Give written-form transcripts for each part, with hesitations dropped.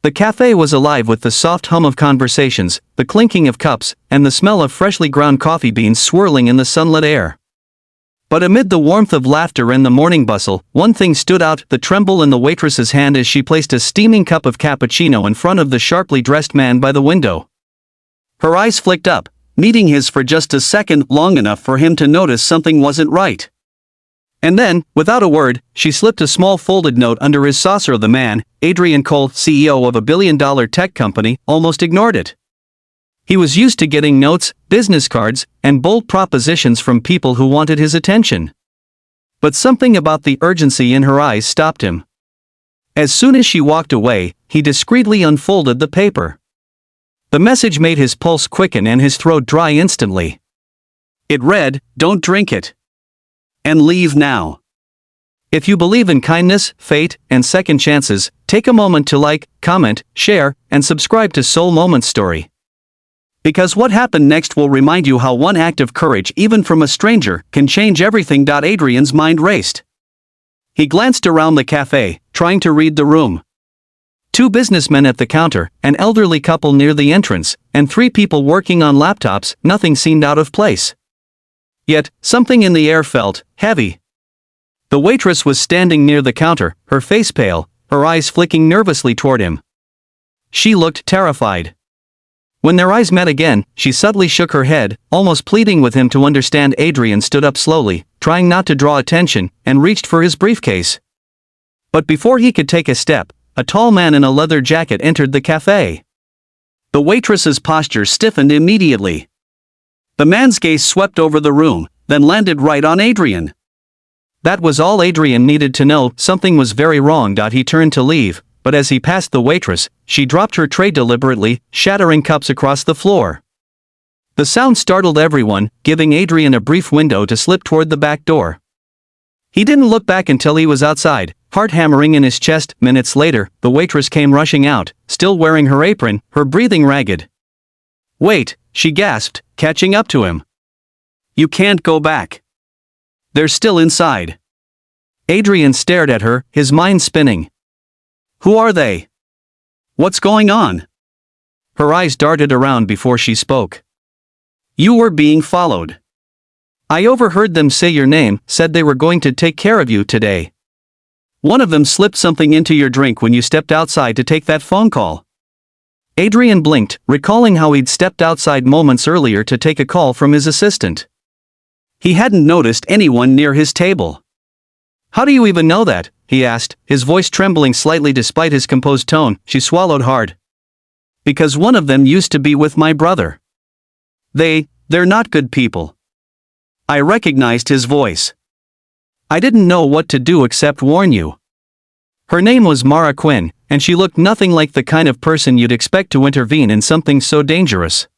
The cafe was alive with the soft hum of conversations, the clinking of cups, and the smell of freshly ground coffee beans swirling in the sunlit air. But amid the warmth of laughter and the morning bustle, one thing stood out: the tremble in the waitress's hand as she placed a steaming cup of cappuccino in front of the sharply dressed man by the window. Her eyes flicked up, meeting his for just a second, long enough for him to notice something wasn't right. And then, without a word, she slipped a small folded note under his saucer. The man, Adrian Cole, CEO of a billion-dollar tech company, almost ignored it. He was used to getting notes, business cards, and bold propositions from people who wanted his attention. But something about the urgency in her eyes stopped him. As soon as she walked away, he discreetly unfolded the paper. The message made his pulse quicken and his throat dry instantly. It read, "Don't drink it. And leave now. If you believe in kindness, fate, and second chances, take a moment to like, comment, share, and subscribe to Soul Moments Story. Because what happened next will remind you how one act of courage, even from a stranger, can change everything." Adrian's mind raced. He glanced around the cafe, trying to read the room. 2 businessmen at the counter, an elderly couple near the entrance, and 3 people working on laptops. Nothing seemed out of place. Yet, something in the air felt heavy. The waitress was standing near the counter, her face pale, her eyes flicking nervously toward him. She looked terrified. When their eyes met again, she subtly shook her head, almost pleading with him to understand. Adrian stood up slowly, trying not to draw attention, and reached for his briefcase. But before he could take a step, a tall man in a leather jacket entered the cafe. The waitress's posture stiffened immediately. The man's gaze swept over the room, then landed right on Adrian. That was all Adrian needed to know. Something was very wrong. He turned to leave, but as he passed the waitress, she dropped her tray deliberately, shattering cups across the floor. The sound startled everyone, giving Adrian a brief window to slip toward the back door. He didn't look back until he was outside, heart hammering in his chest. Minutes later, the waitress came rushing out, still wearing her apron, her breathing ragged. "Wait," she gasped, catching up to him. "You can't go back. They're still inside." Adrian stared at her, his mind spinning. "Who are they? What's going on?" Her eyes darted around before she spoke. "You were being followed. I overheard them say your name, said they were going to take care of you today. One of them slipped something into your drink when you stepped outside to take that phone call." Adrian blinked, recalling how he'd stepped outside moments earlier to take a call from his assistant. He hadn't noticed anyone near his table. "How do you even know that?" he asked, his voice trembling slightly despite his composed tone. She swallowed hard. "Because one of them used to be with my brother. They're not good people." I recognized his voice. "I didn't know what to do except warn you." Her name was Mara Quinn, and she looked nothing like the kind of person you'd expect to intervene in something so dangerous.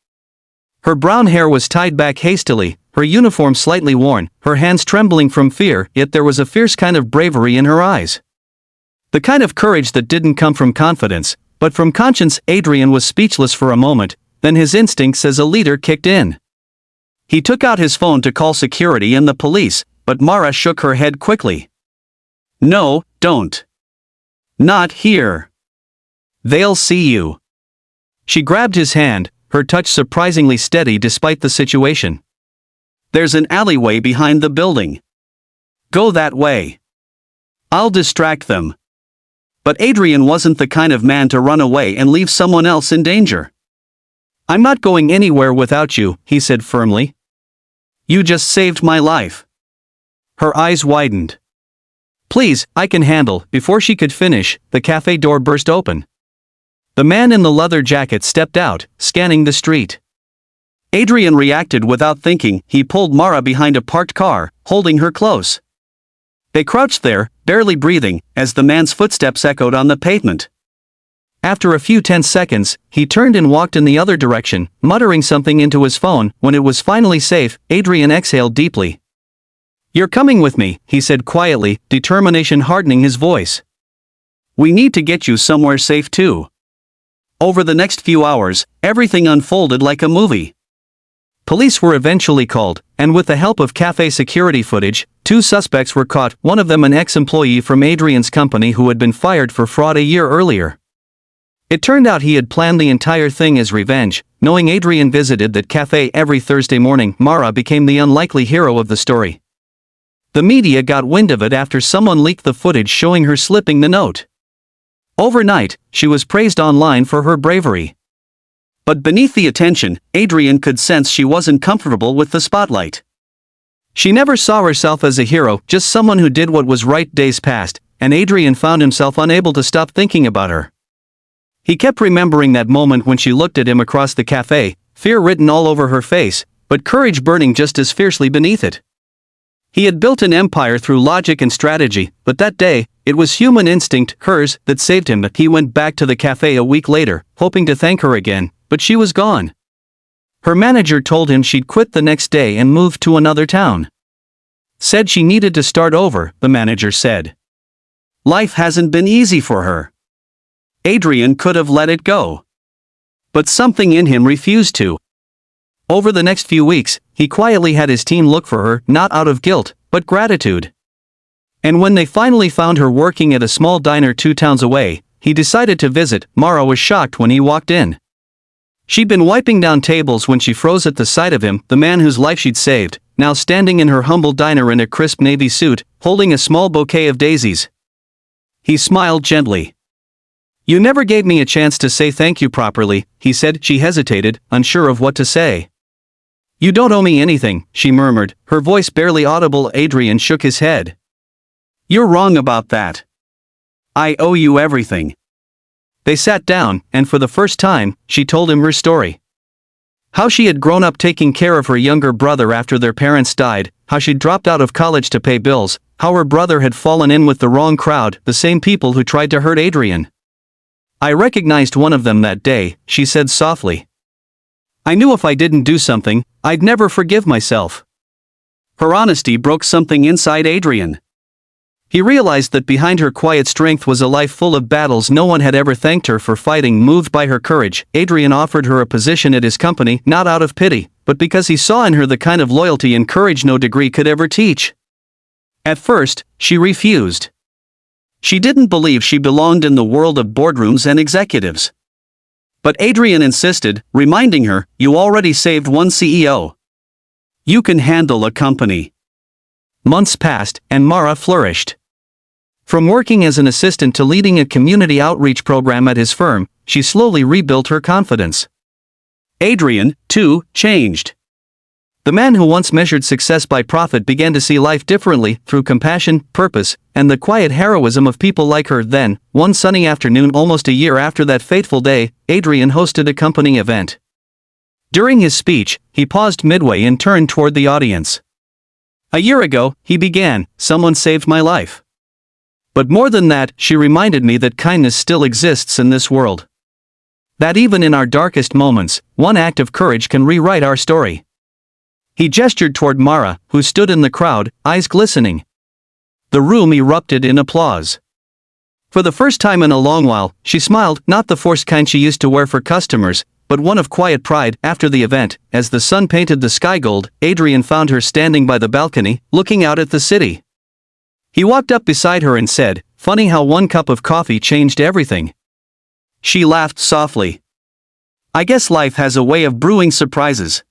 Her brown hair was tied back hastily, her uniform slightly worn, her hands trembling from fear, yet there was a fierce kind of bravery in her eyes. The kind of courage that didn't come from confidence, but from conscience. Adrian was speechless for a moment, then his instincts as a leader kicked in. He took out his phone to call security and the police, but Mara shook her head quickly. "No, don't. Not here. They'll see you." She grabbed his hand, her touch surprisingly steady despite the situation. "There's an alleyway behind the building. Go that way. I'll distract them." But Adrian wasn't the kind of man to run away and leave someone else in danger. "I'm not going anywhere without you," he said firmly. "You just saved my life." Her eyes widened. "Please, I can handle." Before she could finish, the cafe door burst open. The man in the leather jacket stepped out, scanning the street. Adrian reacted without thinking. He pulled Mara behind a parked car, holding her close. They crouched there, barely breathing, as the man's footsteps echoed on the pavement. After a few tense seconds, he turned and walked in the other direction, muttering something into his phone. When it was finally safe, Adrian exhaled deeply. "You're coming with me," he said quietly, determination hardening his voice. "We need to get you somewhere safe too." Over the next few hours, everything unfolded like a movie. Police were eventually called, and with the help of cafe security footage, 2 suspects were caught, one of them an ex-employee from Adrian's company who had been fired for fraud a year earlier. It turned out he had planned the entire thing as revenge. Knowing Adrian visited that cafe every Thursday morning, Mara became the unlikely hero of the story. The media got wind of it after someone leaked the footage showing her slipping the note. Overnight, she was praised online for her bravery. But beneath the attention, Adrian could sense she wasn't comfortable with the spotlight. She never saw herself as a hero, just someone who did what was right. Days passed, and Adrian found himself unable to stop thinking about her. He kept remembering that moment when she looked at him across the cafe, fear written all over her face, but courage burning just as fiercely beneath it. He had built an empire through logic and strategy, but that day, it was human instinct, hers, that saved him. He went back to the cafe a week later, hoping to thank her again, but she was gone. Her manager told him she'd quit the next day and moved to another town. Said she needed to start over, the manager said. Life hasn't been easy for her. Adrian could have let it go. But something in him refused to. Over the next few weeks, he quietly had his team look for her, not out of guilt, but gratitude. And when they finally found her working at a small diner 2 towns away, he decided to visit. Mara was shocked when he walked in. She'd been wiping down tables when she froze at the sight of him, the man whose life she'd saved, now standing in her humble diner in a crisp navy suit, holding a small bouquet of daisies. He smiled gently. "You never gave me a chance to say thank you properly," he said. She hesitated, unsure of what to say. "You don't owe me anything," she murmured, her voice barely audible. Adrian shook his head. "You're wrong about that. I owe you everything." They sat down, and for the first time, she told him her story. How she had grown up taking care of her younger brother after their parents died, how she'd dropped out of college to pay bills, how her brother had fallen in with the wrong crowd, the same people who tried to hurt Adrian. "I recognized one of them that day," she said softly. "I knew if I didn't do something, I'd never forgive myself." Her honesty broke something inside Adrian. He realized that behind her quiet strength was a life full of battles no one had ever thanked her for fighting. Moved by her courage, Adrian offered her a position at his company, not out of pity, but because he saw in her the kind of loyalty and courage no degree could ever teach. At first, she refused. She didn't believe she belonged in the world of boardrooms and executives. But Adrian insisted, reminding her, "You already saved one CEO. You can handle a company." Months passed, and Mara flourished. From working as an assistant to leading a community outreach program at his firm, she slowly rebuilt her confidence. Adrian, too, changed. The man who once measured success by profit began to see life differently, through compassion, purpose, and the quiet heroism of people like her. Then, one sunny afternoon almost a year after that fateful day, Adrian hosted a company event. During his speech, he paused midway and turned toward the audience. "A year ago," he began, "someone saved my life. But more than that, she reminded me that kindness still exists in this world. That even in our darkest moments, one act of courage can rewrite our story." He gestured toward Mara, who stood in the crowd, eyes glistening. The room erupted in applause. For the first time in a long while, she smiled, not the forced kind she used to wear for customers, but one of quiet pride. After the event, as the sun painted the sky gold, Adrian found her standing by the balcony, looking out at the city. He walked up beside her and said, "Funny how one cup of coffee changed everything." She laughed softly. "I guess life has a way of brewing surprises."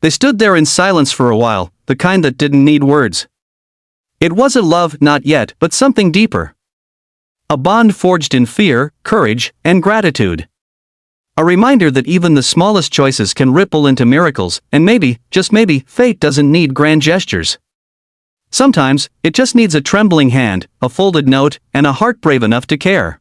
They stood there in silence for a while, the kind that didn't need words. It wasn't love, not yet, but something deeper. A bond forged in fear, courage, and gratitude. A reminder that even the smallest choices can ripple into miracles, and maybe, just maybe, fate doesn't need grand gestures. Sometimes, it just needs a trembling hand, a folded note, and a heart brave enough to care.